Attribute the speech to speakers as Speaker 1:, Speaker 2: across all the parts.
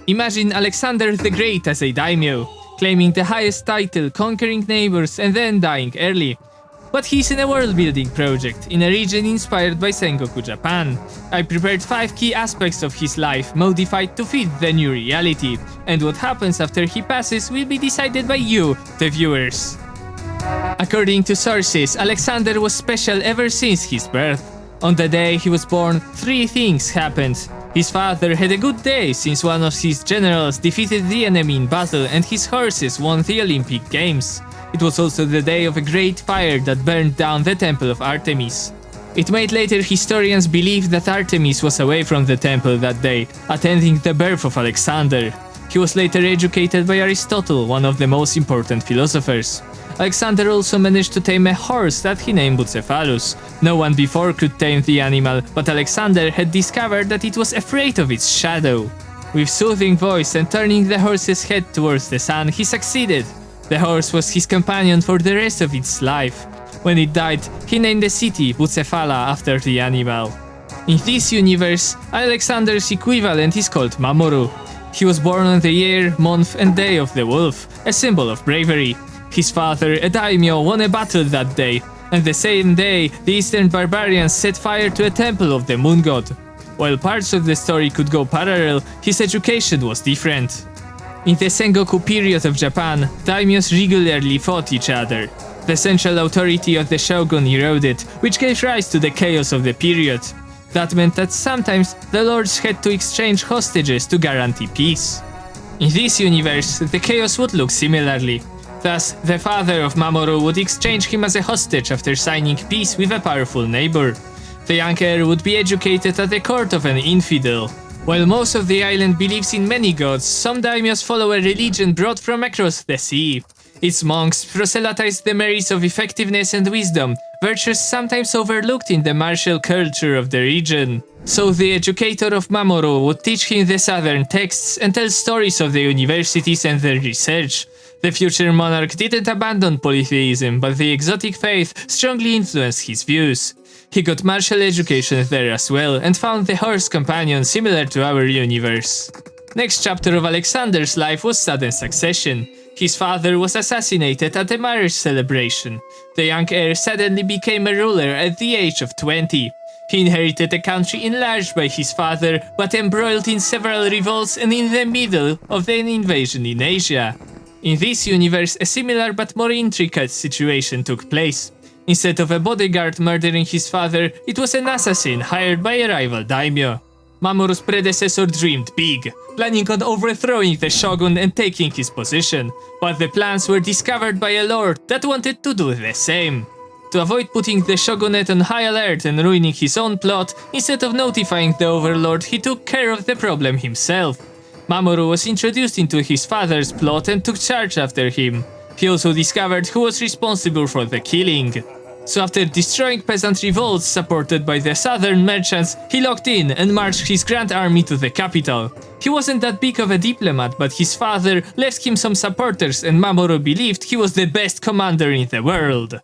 Speaker 1: Imagine Alexander the Great as a daimyo, claiming the highest title, conquering neighbors and then dying early. But he's in a world-building project, in a region inspired by Sengoku Japan. I prepared 5 key aspects of his life, modified to fit the new reality, and what happens after he passes will be decided by you, the viewers. According to sources, Alexander was special ever since his birth. On the day he was born, 3 things happened. His father had a good day since one of his generals defeated the enemy in battle and his horses won the Olympic Games. It was also the day of a great fire that burned down the temple of Artemis. It made later historians believe that Artemis was away from the temple that day, attending the birth of Alexander. He was later educated by Aristotle, one of the most important philosophers. Alexander also managed to tame a horse that he named Bucephalus. No one before could tame the animal, but Alexander had discovered that it was afraid of its shadow. With soothing voice and turning the horse's head towards the sun, he succeeded. The horse was his companion for the rest of its life. When it died, he named the city Bucephala after the animal. In this universe, Alexander's equivalent is called Mamoru. He was born on the year, month and day of the wolf, a symbol of bravery. His father, a daimyo, won a battle that day, and the same day, the eastern barbarians set fire to a temple of the moon god. While parts of the story could go parallel, his education was different. In the Sengoku period of Japan, daimyos regularly fought each other. The central authority of the shogun eroded, which gave rise to the chaos of the period. That meant that sometimes the lords had to exchange hostages to guarantee peace. In this universe, the chaos would look similarly. Thus, the father of Mamoru would exchange him as a hostage after signing peace with a powerful neighbor. The young heir would be educated at the court of an infidel. While most of the island believes in many gods, some daimyos follow a religion brought from across the sea. Its monks proselytize the merits of effectiveness and wisdom, virtues sometimes overlooked in the martial culture of the region. So the educator of Mamoru would teach him the southern texts and tell stories of the universities and their research. The future monarch didn't abandon polytheism, but the exotic faith strongly influenced his views. He got martial education there as well, and found the horse companion similar to our universe. Next chapter of Alexander's life was sudden succession. His father was assassinated at a marriage celebration. The young heir suddenly became a ruler at the age of 20. He inherited a country enlarged by his father, but embroiled in several revolts and in the middle of an invasion in Asia. In this universe, a similar but more intricate situation took place. Instead of a bodyguard murdering his father, it was an assassin hired by a rival daimyo. Mamoru's predecessor dreamed big, planning on overthrowing the shogun and taking his position, but the plans were discovered by a lord that wanted to do the same. To avoid putting the shogunate on high alert and ruining his own plot, instead of notifying the overlord, he took care of the problem himself. Mamoru was introduced into his father's plot and took charge after him. He also discovered who was responsible for the killing. So after destroying peasant revolts supported by the southern merchants, he locked in and marched his grand army to the capital. He wasn't that big of a diplomat, but his father left him some supporters and Mamoru believed he was the best commander in the world.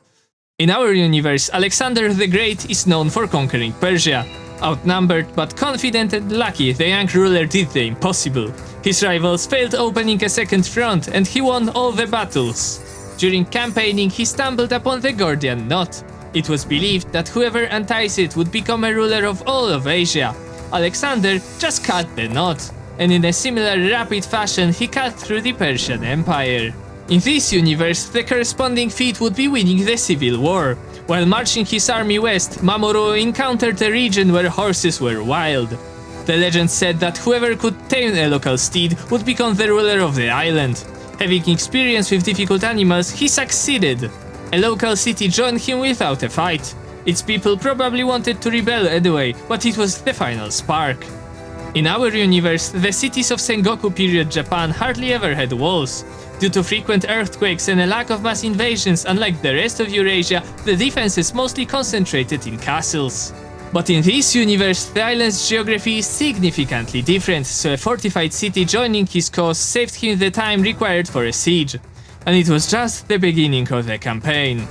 Speaker 1: In our universe, Alexander the Great is known for conquering Persia. Outnumbered but confident and lucky, the young ruler did the impossible. His rivals failed opening a second front and he won all the battles. During campaigning, he stumbled upon the Gordian knot. It was believed that whoever unties it would become a ruler of all of Asia. Alexander just cut the knot, and in a similar rapid fashion he cut through the Persian Empire. In this universe, the corresponding feat would be winning the civil war. While marching his army west, Mamoru encountered a region where horses were wild. The legend said that whoever could tame a local steed would become the ruler of the island. Having experience with difficult animals, he succeeded. A local city joined him without a fight. Its people probably wanted to rebel anyway, but it was the final spark. In our universe, the cities of Sengoku period Japan hardly ever had walls. Due to frequent earthquakes and a lack of mass invasions, unlike the rest of Eurasia, the defenses mostly concentrated in castles. But in this universe, the island's geography is significantly different, so a fortified city joining his cause saved him the time required for a siege. And it was just the beginning of the campaign.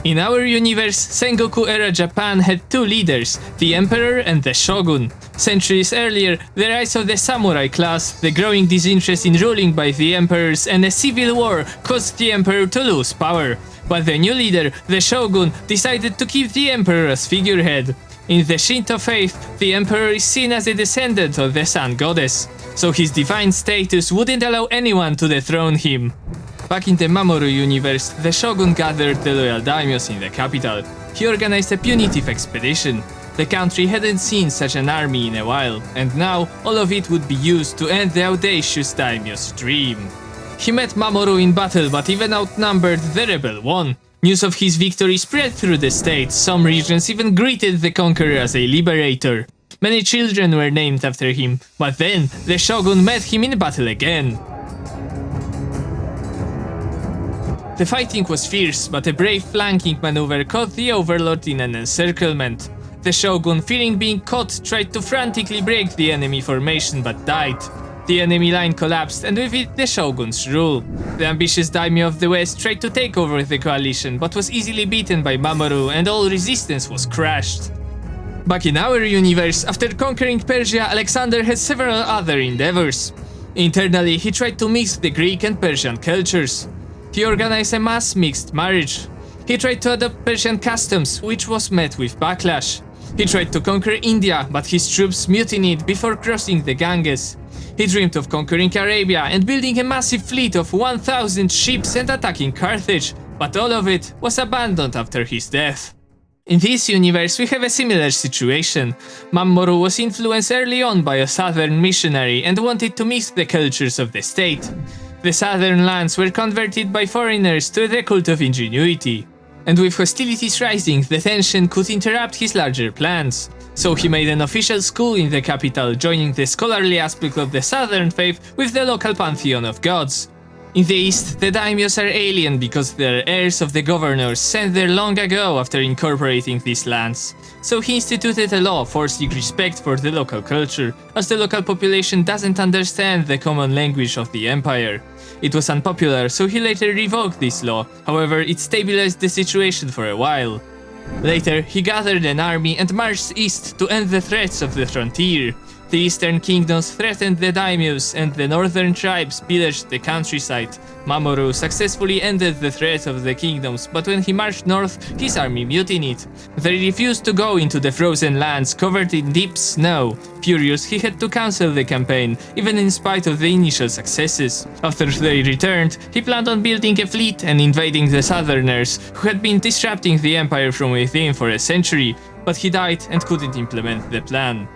Speaker 1: In our universe, Sengoku-era Japan had 2 leaders, the Emperor and the Shogun. Centuries earlier, the rise of the samurai class, the growing disinterest in ruling by the emperors, and a civil war caused the emperor to lose power. But the new leader, the shogun, decided to keep the emperor as figurehead. In the Shinto faith, the emperor is seen as a descendant of the sun goddess, so his divine status wouldn't allow anyone to dethrone him. Back in the Mamoru universe, the shogun gathered the loyal daimyos in the capital. He organized a punitive expedition. The country hadn't seen such an army in a while, and now all of it would be used to end the audacious daimyo's dream. He met Mamoru in battle, but even outnumbered, the rebel won. News of his victory spread through the state, some regions even greeted the conqueror as a liberator. Many children were named after him, but then the shogun met him in battle again. The fighting was fierce, but a brave flanking maneuver caught the overlord in an encirclement. The shogun, fearing being caught, tried to frantically break the enemy formation but died. The enemy line collapsed, and with it the shogun's rule. The ambitious daimyo of the west tried to take over the coalition but was easily beaten by Mamoru, and all resistance was crushed. Back in our universe, after conquering Persia, Alexander had several other endeavors. Internally, he tried to mix the Greek and Persian cultures. He organized a mass mixed marriage. He tried to adopt Persian customs, which was met with backlash. He tried to conquer India, but his troops mutinied before crossing the Ganges. He dreamed of conquering Arabia and building a massive fleet of 1,000 ships and attacking Carthage, but all of it was abandoned after his death. In this universe, we have a similar situation. Mamoru was influenced early on by a southern missionary and wanted to mix the cultures of the state. The southern lands were converted by foreigners to the cult of ingenuity. And with hostilities rising, the tension could interrupt his larger plans. So he made an official school in the capital, joining the scholarly aspect of the southern faith with the local pantheon of gods. In the east, the daimyos are alien because they're heirs of the governors sent there long ago after incorporating these lands. So he instituted a law forcing respect for the local culture, as the local population doesn't understand the common language of the empire. It was unpopular, so he later revoked this law, however it stabilized the situation for a while. Later, he gathered an army and marched east to end the threats of the frontier. The eastern kingdoms threatened the daimyos, and the northern tribes pillaged the countryside. Mamoru successfully ended the threat of the kingdoms, but when he marched north, his army mutinied. They refused to go into the frozen lands covered in deep snow. Furious, he had to cancel the campaign, even in spite of the initial successes. After they returned, he planned on building a fleet and invading the southerners, who had been disrupting the empire from within for a century, but he died and couldn't implement the plan.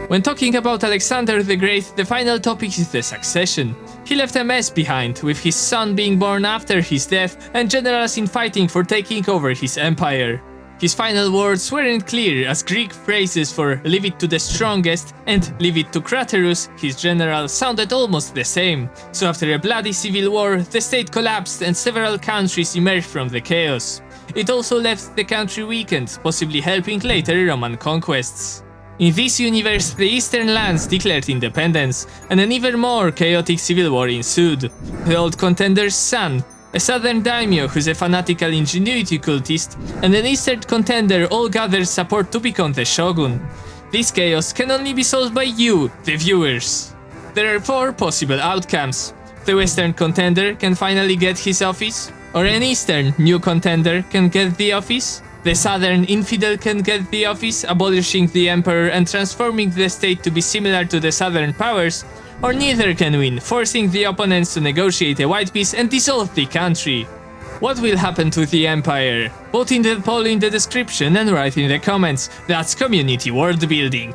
Speaker 1: When talking about Alexander the Great, the final topic is the succession. He left a mess behind, with his son being born after his death and generals infighting for taking over his empire. His final words weren't clear, as Greek phrases for "leave it to the strongest" and "leave it to Craterus," his general, sounded almost the same. So after a bloody civil war, the state collapsed and several countries emerged from the chaos. It also left the country weakened, possibly helping later Roman conquests. In this universe, the eastern lands declared independence, and an even more chaotic civil war ensued. The old contender's son, a southern daimyo who's a fanatical ingenuity cultist, and an eastern contender all gathered support to become the shogun. This chaos can only be solved by you, the viewers. There are 4 possible outcomes. The western contender can finally get his office, or an eastern new contender can get the office. The southern infidel can get the office, abolishing the emperor and transforming the state to be similar to the southern powers, or neither can win, forcing the opponents to negotiate a white peace and dissolve the country. What will happen to the empire? Vote in the poll in the description and write in the comments. That's community world building.